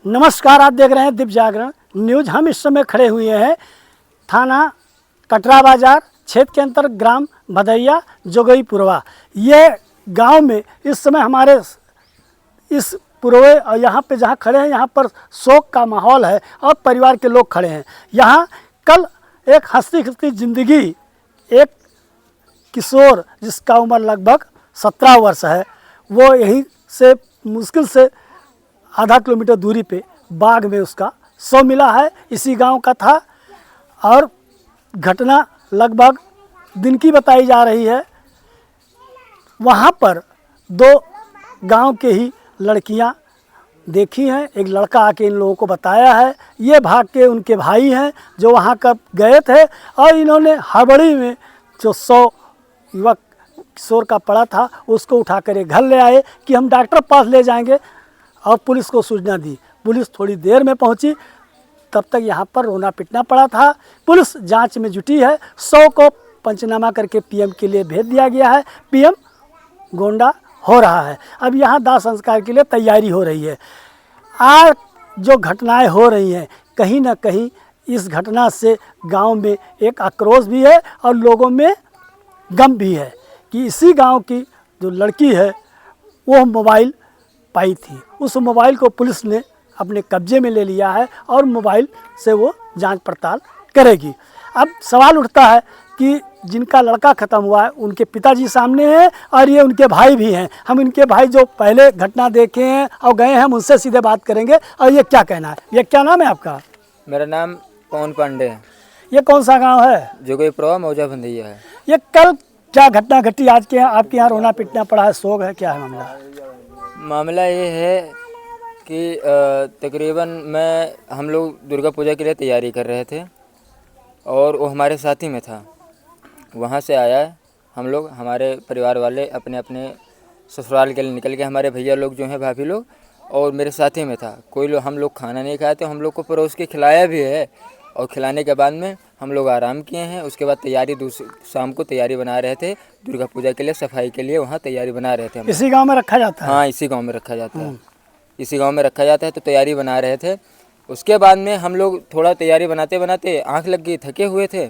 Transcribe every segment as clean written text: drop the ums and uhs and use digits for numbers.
नमस्कार, आप देख रहे हैं दिव्य जागरण न्यूज। हम इस समय खड़े हुए हैं थाना कटरा बाजार क्षेत्र के अंतर ग्राम भदैया जोगईपुरवा। ये गांव में इस समय हमारे इस पुरवे और यहाँ पे जहाँ खड़े हैं यहाँ पर शोक का माहौल है और परिवार के लोग खड़े हैं। यहाँ कल एक हंसती खिलती जिंदगी एक किशोर जिसका उम्र लगभग 17 वर्ष है, वो यहीं से मुश्किल से आधा किलोमीटर दूरी पे बाग में उसका शव मिला है। इसी गांव का था और घटना लगभग दिन की बताई जा रही है। वहाँ पर 2 गांव के ही लड़कियां देखी हैं। एक लड़का आके इन लोगों को बताया है। ये भाग के उनके भाई हैं जो वहाँ कब गए थे और इन्होंने हड़बड़ी में जो 100 युवक किशोर का पड़ा था उसको उठा कर घर ले आए कि हम डॉक्टर पास ले जाएंगे और पुलिस को सूचना दी। पुलिस थोड़ी देर में पहुंची, तब तक यहाँ पर रोना पिटना पड़ा था। पुलिस जांच में जुटी है। 100 को पंचनामा करके पीएम के लिए भेज दिया गया है। पीएम गोंडा हो रहा है। अब यहाँ दाह संस्कार के लिए तैयारी हो रही है। आज जो घटनाएं हो रही हैं, कहीं ना कहीं इस घटना से गांव में एक आक्रोश भी है और लोगों में गम भी है कि इसी गांव की जो लड़की है वो मोबाइल पाई थी। उस मोबाइल को पुलिस ने अपने कब्जे में ले लिया है और मोबाइल से वो जांच पड़ताल करेगी। अब सवाल उठता है कि जिनका लड़का ख़त्म हुआ है उनके पिताजी सामने हैं और ये उनके भाई भी हैं। हम इनके भाई जो पहले घटना देखे हैं और गए हैं, हम उनसे सीधे बात करेंगे और ये क्या कहना है। ये क्या नाम है आपका? मेरा नाम पवन पांडे है। ये कौन सा गांव है? जोगईपुरवा मौजा भदैया है। ये कल क्या घटना घटी? आज के आपके यहाँ रोना पिटना पड़ा है, शोक है, क्या है मामला? मामला ये है कि तकरीबन हम लोग दुर्गा पूजा के लिए तैयारी कर रहे थे और वो हमारे साथी में था। वहाँ से आया है, हम लोग हमारे परिवार वाले अपने अपने ससुराल के लिए निकल गए। हमारे भैया लोग जो हैं, भाभी लोग, और मेरे साथी में था कोई लोग। हम लोग खाना नहीं खाए तो हम लोग को परोस के खिलाया भी है और खिलाने के बाद में हम लोग आराम किए हैं। उसके बाद तैयारी शाम को तैयारी बना रहे थे दुर्गा पूजा के लिए, सफाई के लिए वहाँ तैयारी बना रहे थे। इसी गांव में रखा जाता है? हाँ, इसी गांव में रखा जाता है। इसी गांव में रखा जाता है, तो तैयारी बना रहे थे। उसके बाद में हम लोग थोड़ा तैयारी बनाते बनाते आँख लग गई, थके हुए थे।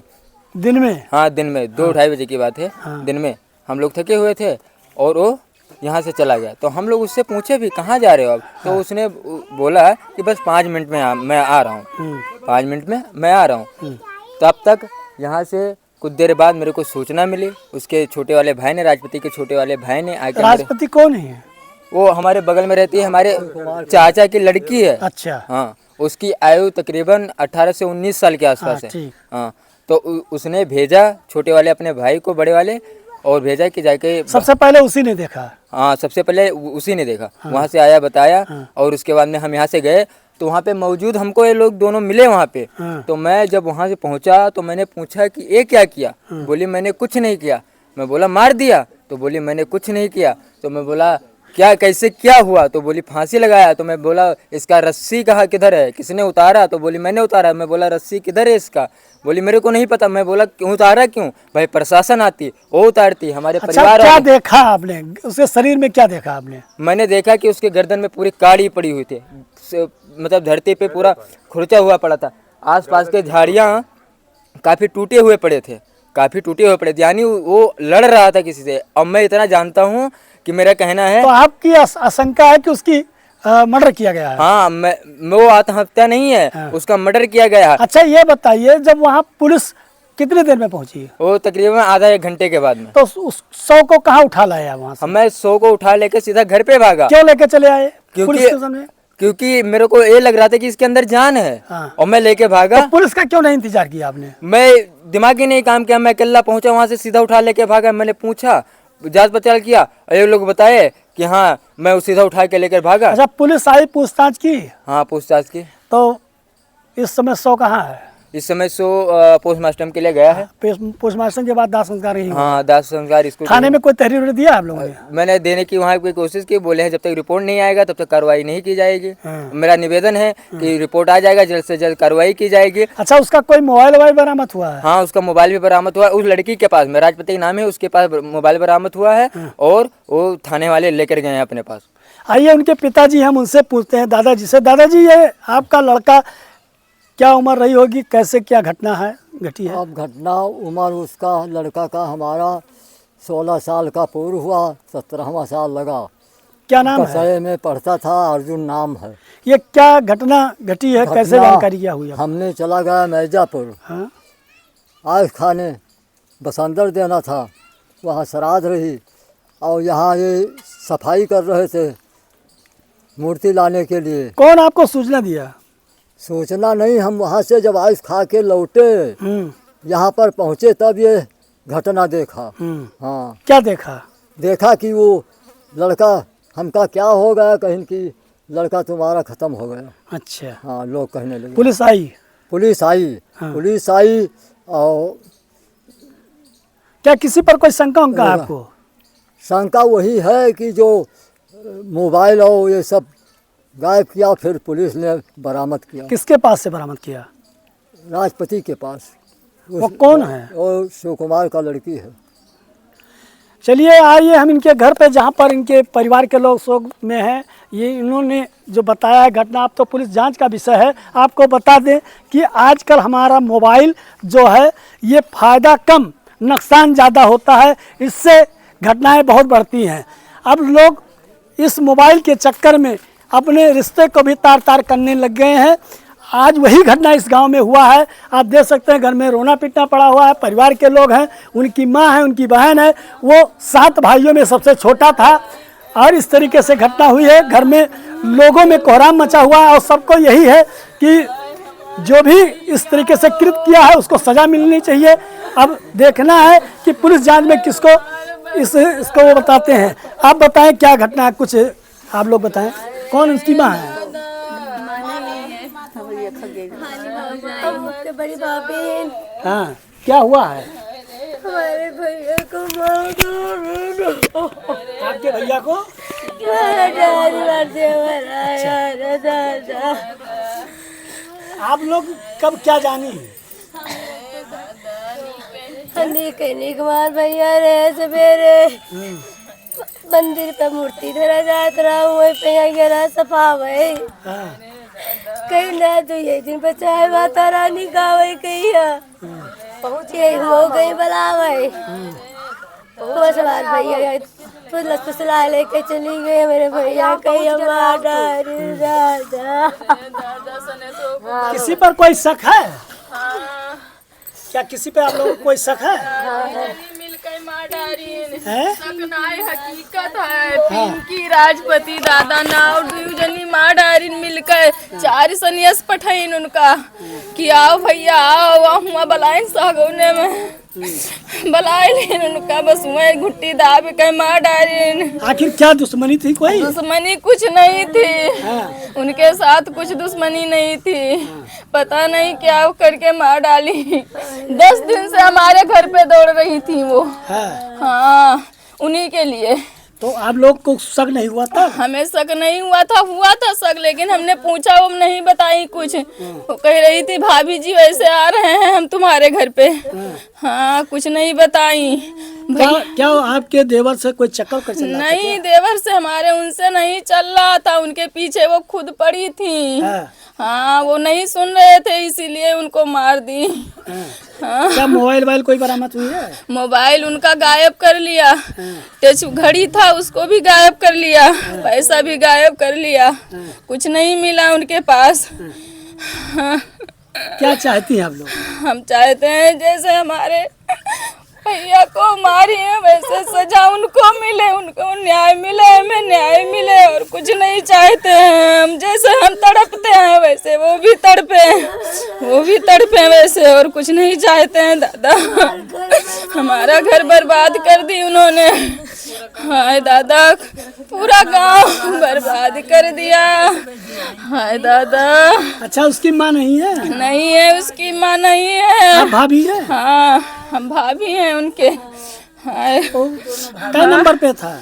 दिन में? हाँ, दिन में 2-2:30 बजे की बात है। दिन में हम लोग थके हुए थे और वो यहाँ से चला गया। तो हम लोग उससे पूछे भी कहाँ जा रहे हो अब? तो उसने बोला कि बस 5 मिनट में मैं आ रहा हूँ, 5 मिनट में मैं आ रहा हूँ। तब तक यहाँ से कुछ देर बाद मेरे को सूचना मिली, उसके छोटे वाले भाई ने, राजपति के छोटे वाले भाई ने आकर। राजपति कौन है? वो हमारे बगल में रहती है, हमारे चाचा की लड़की है। अच्छा। हाँ, उसकी आयु तकरीबन 18 से 19 साल के आसपास है। हाँ, तो उसने भेजा छोटे वाले अपने भाई को, बड़े वाले, और भेजा कि जाके। सबसे पहले उसी ने देखा? हाँ, सबसे पहले उसी ने देखा। वहाँ से आया, बताया। और उसके बाद में हम यहाँ से गए तो वहाँ पे मौजूद हमको ये लोग दोनों मिले वहाँ पे। तो मैं जब वहाँ से पहुँचा तो मैंने पूछा कि ये क्या किया? बोली मैंने कुछ नहीं किया। मैं बोला मार दिया? तो बोली मैंने कुछ नहीं किया। तो मैं बोला क्या, कैसे क्या हुआ? तो बोली फांसी लगाया। तो मैं बोला इसका रस्सी कहाँ किधर है, किसने उतारा? तो बोली मैंने उतारा। मैं बोला रस्सी किधर है इसका? बोली मेरे को नहीं पता। मैं बोला क्यों उतारा? क्यों भाई, प्रशासन आती वो उतारती, हमारे परिवार। क्या देखा आपने उसके शरीर में? क्या देखा आपने? मैंने देखा कि उसके गर्दन में पूरी काड़ी पड़ी हुई थी, मतलब धरती पे पूरा खुरचा हुआ पड़ा था। आसपास के झाड़ियाँ काफ़ी टूटे हुए पड़े थे, काफ़ी टूटे हुए पड़े थे, यानी वो लड़ रहा था किसी से। अब मैं इतना जानता हूँ कि मेरा कहना है। तो आपकी आशंका है कि उसकी मर्डर किया गया है? हाँ, वो आत्महत्या नहीं है। हाँ। उसका मर्डर किया गया है। अच्छा, ये बताइए जब वहाँ पुलिस कितनी देर में पहुंची? वो तकरीबन आधा 1 घंटे के बाद में। तो उस 100 को कहाँ उठा लाया वहाँ से? मैं 100 को उठा लेकर सीधा घर पे भागा। क्यों लेके चले आए पुलिस स्टेशन में? क्योंकि मेरे को ये लग रहा था कि इसके अंदर जान है। हाँ। और मैं लेके भागा। तो पुलिस का क्यों नहीं इंतजार किया आपने? मैं दिमाग ही नहीं काम किया, मैं अकेला पहुंचा, वहाँ से सीधा उठा लेके भागा। मैंने पूछा, जांच पड़ताल किया, ये लोग बताए कि हाँ मैं सीधा उठा के लेकर भागा। अच्छा, पुलिस आई, पूछताछ की? हाँ, पूछताछ की। तो इस समय 100 कहाँ है? इस समय सो पोस्टमास्टम के लिए गया है। पोस्टमास्टर के बाद दाह संस्कार ही हुआ। हाँ, दाह संस्कार इसको थाने में कोई तहरीर वहरीर दिया आप लोगों ने? मैंने देने की वहाँ की कोशिश की, बोले हैं जब तक रिपोर्ट नहीं आएगा तब तक कार्रवाई नहीं की जाएगी। हाँ। मेरा निवेदन है कि रिपोर्ट आ जाएगा, जल्द से जल्द कार्रवाई की जाएगी। अच्छा, उसका कोई मोबाइल वोबाइल बरामद हुआ है? हाँ, उसका मोबाइल भी बरामद हुआ। उस लड़की के पास में, राजपति के नाम है, उसके पास मोबाइल बरामद हुआ है और वो थाने वाले लेकर गए हैं अपने पास। आइए उनके पिताजी, हम उनसे पूछते हैं, दादाजी से। दादाजी, ये आपका लड़का क्या उम्र रही होगी, कैसे क्या घटना है घटी है? अब घटना उम्र उसका लड़का का हमारा 16 साल का पूर्व हुआ, 17वां साल लगा। क्या नाम है? कसरे में पढ़ता था, अर्जुन नाम है। ये क्या घटना घटी है, कैसे घटना जानकारी क्या हुई? हमने चला गया मिर्जापुर, हाँ, आग खाने बसंतर देना था, वहाँ श्राद्ध रही और यहाँ ये सफाई कर रहे थे मूर्ति लाने के लिए। कौन आपको सूचना दिया? सोचना नहीं, हम वहाँ से जब आइस खा के लौटे, यहाँ पर पहुँचे तब ये घटना देखा। हाँ, क्या देखा? देखा कि वो लड़का हमका क्या हो गया, कहीं कि लड़का तुम्हारा ख़त्म हो गया। अच्छा, हाँ, लोग कहने लगे। पुलिस आई? पुलिस आई। हाँ। पुलिस आई और क्या किसी पर कोई शंका उनका आपको? शंका वही है कि जो मोबाइल और ये सब गायब किया, फिर पुलिस ने बरामद किया। किसके पास से बरामद किया? राजपति के पास। वो कौन है? और शिव कुमार का लड़की है। चलिए आइए हम इनके घर पे, जहाँ पर इनके परिवार के लोग शोक में हैं, ये इन्होंने जो बताया है घटना, अब तो पुलिस जांच का विषय है। आपको बता दें कि आजकल हमारा मोबाइल जो है ये फ़ायदा कम नुकसान ज़्यादा होता है, इससे घटनाएं बहुत बढ़ती हैं। अब लोग इस मोबाइल के चक्कर में अपने रिश्ते को भी तार तार करने लग गए हैं। आज वही घटना इस गांव में हुआ है। आप देख सकते हैं घर में रोना पीटना पड़ा हुआ है, परिवार के लोग हैं, उनकी माँ है, उनकी बहन है, वो 7 भाइयों में सबसे छोटा था और इस तरीके से घटना हुई है। घर में लोगों में कोहराम मचा हुआ है और सबको यही है कि जो भी इस तरीके से कृत किया है उसको सज़ा मिलनी चाहिए। अब देखना है कि पुलिस जांच में किसको इसको वो बताते हैं। आप बताएं क्या घटना है, कुछ आप लोग बताएं। कौन उसकी माँ है? बड़ी भाभी। हाँ, क्या हुआ है? हमारे भैया को मार दो। आपके भैया को? दादा। आप लोग कब क्या जानी? कहने के बाद भैया रहे सवेरे मंदिर पे मूर्ति धरा जात रहा, वही पे गिरा सफा वही कहीं ना तो ये दिन बचाए माता रानी गावे कहीं पहुँचे हो गई बुलावे। वो सवाल भैया फुसला लेके चली गई मेरे भैया कहीं दादा। किसी पर कोई शक है? क्या किसी पे आप लोगों को कोई शक है? हकीकत है। पिंकी राजपति दादा नाव जनी माँ डारिन मिलकर 4 सन्यास पठाइन उनका कि आओ भैया आओ, हुआ बलाइन सागौने में बलाए लेन उनका, बस हुआ घुट्टी दाब के माँ डारिन। आखिर क्या दुश्मनी थी? कोई दुश्मनी कुछ नहीं थी। उनके साथ कुछ दुश्मनी नहीं थी, पता नहीं क्या करके मार डाली। 10 दिन से हमारे घर पे दौड़ रही थी वो। हाँ, उन्हीं के लिए। तो आप लोग को शक नहीं हुआ था? हमें शक नहीं हुआ था शक, लेकिन हमने पूछा, वो नहीं बताई कुछ। वो कह रही थी भाभी जी वैसे आ रहे हैं हम तुम्हारे घर पे। हाँ, कुछ नहीं बताई। क्या आपके देवर से कोई चक्कर कर चला? नहीं, देवर से हमारे उनसे नहीं चल रहा था, उनके पीछे वो खुद पड़ी थी। हाँ, वो नहीं सुन रहे थे इसीलिए उनको मार दी। हाँ। क्या मोबाइल कोई बरामद हुई है? मोबाइल उनका गायब कर लिया, टच घड़ी था उसको भी गायब कर लिया, पैसा भी गायब कर लिया, कुछ नहीं मिला उनके पास। हाँ। क्या चाहती हैं आप लोग? हम चाहते हैं जैसे हमारे भैया को मारी है वैसे सजा उनको मिले, उनको न्याय मिले, हमें न्याय मिले, और कुछ नहीं चाहते हैं हम। जैसे हम तड़पते हैं वैसे वो भी तड़पे वैसे, और कुछ नहीं चाहते हैं दादा। हमारा घर बर्बाद कर दी उन्होंने। हाय दादा, पूरा पूरा गांव बर्बाद कर दिया। हाय दादा। अच्छा, उसकी माँ नहीं है? नहीं है, उसकी माँ नहीं है। आप भाभी है? हाँ, हम भाभी हैं उनके। हाय। कै नंबर पे था?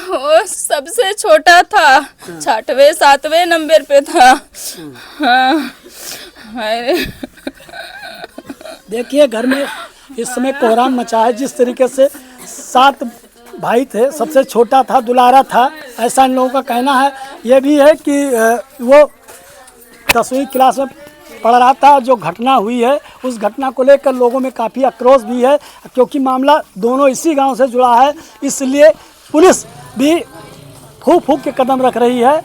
वो सबसे छोटा था, 6वें 7वें नंबर पे था। हाँ। हाय। देखिए, घर में इस समय कोहराम मचा है। जिस तरीके से 7 भाई थे, सबसे छोटा था, दुलारा था, ऐसा इन लोगों का कहना है। ये भी है कि वो 10वीं क्लास में पढ़ रहा था। जो घटना हुई है, उस घटना को लेकर लोगों में काफ़ी आक्रोश भी है, क्योंकि मामला दोनों इसी गांव से जुड़ा है। इसलिए पुलिस भी फूंक फूंक के कदम रख रही है।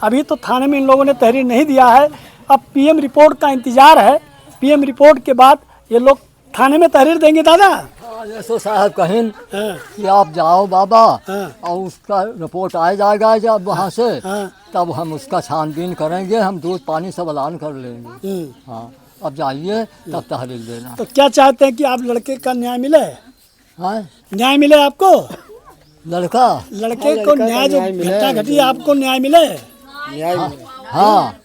अभी तो थाने में इन लोगों ने तहरीर नहीं दिया है। अब पीएम रिपोर्ट का इंतज़ार है। पीएम रिपोर्ट के बाद ये लोग थाने में तहरीर देंगे। दादा, ऐसो साहब कहें हाँ, कि आप जाओ बाबा, हाँ, और उसका रिपोर्ट आ जाएगा जब वहाँ से, हाँ, तब हम उसका छानबीन करेंगे, हम दूध पानी सब ऐलान कर लेंगे। हाँ, अब जाइए, तब तहरीर देना। तो क्या चाहते हैं कि आप लड़के का न्याय मिले? हाँ, न्याय मिले आपको? लड़के को न्याय, जो घटना घटी, आपको न्याय मिले? हाँ,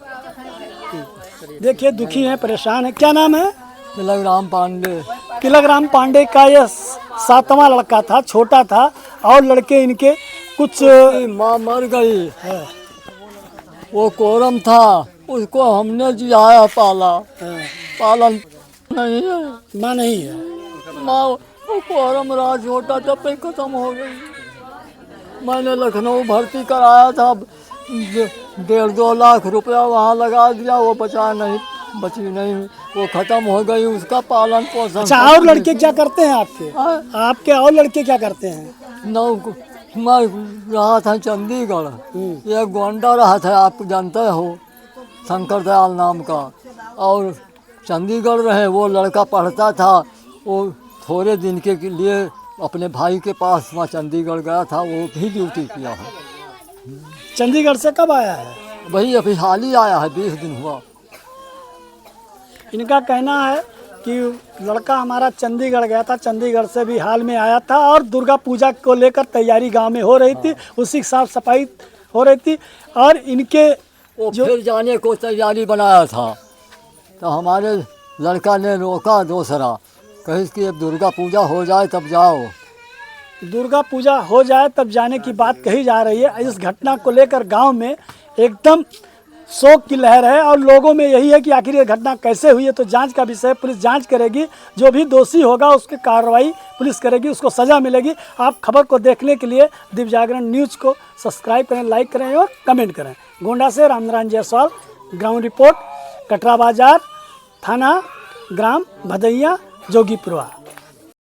देखिए, दुखी हैं, परेशान हैं। क्या नाम है? तिलकराम पांडे। तिलकराम पांडे का ये 7वां लड़का था, छोटा था, और लड़के इनके कुछ माँ मर गई, वो कोरम था, उसको हमने जियाया पाला, पालन नहीं है। माँ नहीं है। माँ वो कोरम रहा छोटा, तब पे खत्म हो गई। मैंने लखनऊ भर्ती कराया था, 1.5-2 लाख रुपया वहाँ लगा दिया, वो बची नहीं, वो खत्म हो गई। उसका पालन पोषण। अच्छा, और लड़के क्या करते हैं आपके? आपके और लड़के क्या करते हैं? मैं रहा था चंडीगढ़, एक गोंडा रहा था, आप जानते हो, शंकर दयाल नाम का, और चंडीगढ़ रहे। वो लड़का पढ़ता था, वो थोड़े दिन के लिए अपने भाई के पास वहाँ चंडीगढ़ गया था, वो भी ड्यूटी किया है। चंडीगढ़ से कब आया है? वही अभी हाल ही आया है, 20 दिन हुआ। इनका कहना है कि लड़का हमारा चंडीगढ़ गया था, चंडीगढ़ से भी हाल में आया था, और दुर्गा पूजा को लेकर तैयारी गांव में हो रही थी, उसी की साफ सफाई हो रही थी, और इनके वो फिर जाने को तैयारी बनाया था, तो हमारे लड़का ने रोका दूसरा, कही कि अब दुर्गा पूजा हो जाए तब जाओ। दुर्गा पूजा हो जाए तब जाने की बात कही जा रही है। इस घटना को लेकर गांव में एकदम शोक की लहर है, और लोगों में यही है कि आखिर ये घटना कैसे हुई है। तो जांच का विषय है, पुलिस जांच करेगी, जो भी दोषी होगा उसकी कार्रवाई पुलिस करेगी, उसको सज़ा मिलेगी। आप खबर को देखने के लिए दिव्य जागरण न्यूज़ को सब्सक्राइब करें, लाइक करें और कमेंट करें। गोंडा से रामनारायण जायसवाल, ग्राउंड रिपोर्ट, कटरा बाजार, थाना ग्राम भदैया, जोगीपुरवा।